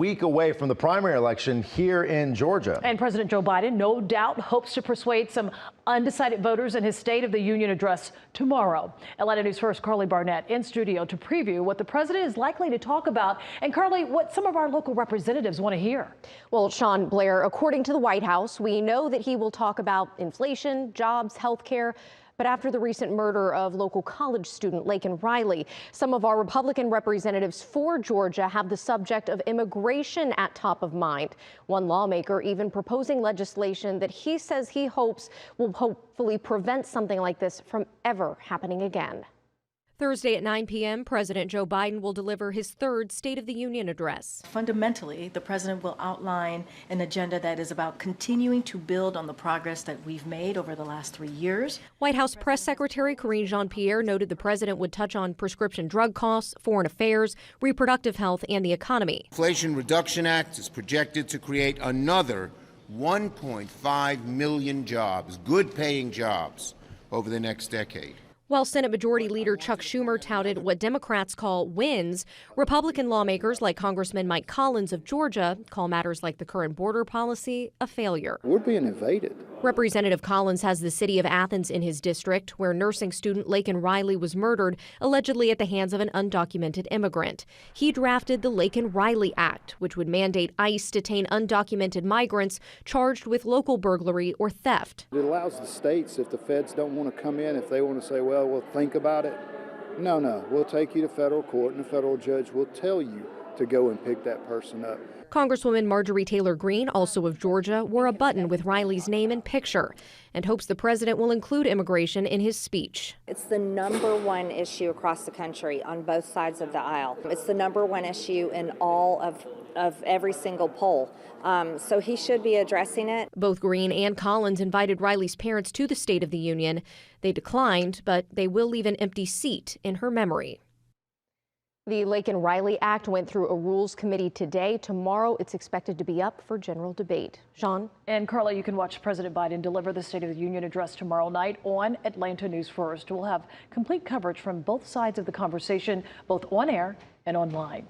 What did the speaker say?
Week away from the primary election here in Georgia. And President Joe Biden, no doubt, hopes to persuade some undecided voters in his State of the Union address tomorrow. Atlanta News First Carly Barnett in studio to preview what the president is likely to talk about. And Carly, what some of our local representatives want to hear. Well, Sean Blair, according to the White House, we know that he will talk about inflation, jobs, health care. But after the recent murder of local college student Laken Riley, some of our Republican representatives for Georgia have the subject of immigration at top of mind. One lawmaker even proposing legislation that he says he hopes will hopefully prevent something like this from ever happening again. Thursday at 9 p.m., President Joe Biden will deliver his third State of the Union address. Fundamentally, the president will outline an agenda that is about continuing to build on the progress that we've made over the last 3 years. White House Press Secretary Karine Jean-Pierre noted the president would touch on prescription drug costs, foreign affairs, reproductive health, and the economy. Inflation Reduction Act is projected to create another 1.5 million jobs, good-paying jobs, over the next decade. While Senate Majority Leader Chuck Schumer touted what Democrats call wins, Republican lawmakers like Congressman Mike Collins of Georgia call matters like the current border policy a failure. We're being invaded. Representative Collins has the city of Athens in his district, where nursing student Laken Riley was murdered, allegedly at the hands of an undocumented immigrant. He drafted the Laken Riley Act, which would mandate ICE detain undocumented migrants charged with local burglary or theft. It allows the states, if the feds don't want to come in, if they want to say, well, we'll think about it. No, we'll take you to federal court and the federal judge will tell you to go and pick that person up. Congresswoman Marjorie Taylor Greene, also of Georgia, wore a button with Riley's name and picture and hopes the president will include immigration in his speech. It's the number one issue across the country on both sides of the aisle. It's the number one issue in all of every single poll. So he should be addressing it. Both Greene and Collins invited Riley's parents to the State of the Union. They declined, but they will leave an empty seat in her memory. The Laken Riley Act went through a Rules Committee today. Tomorrow, it's expected to be up for general debate. Sean? And Carla, you can watch President Biden deliver the State of the Union address tomorrow night on Atlanta News First. We'll have complete coverage from both sides of the conversation, both on air and online.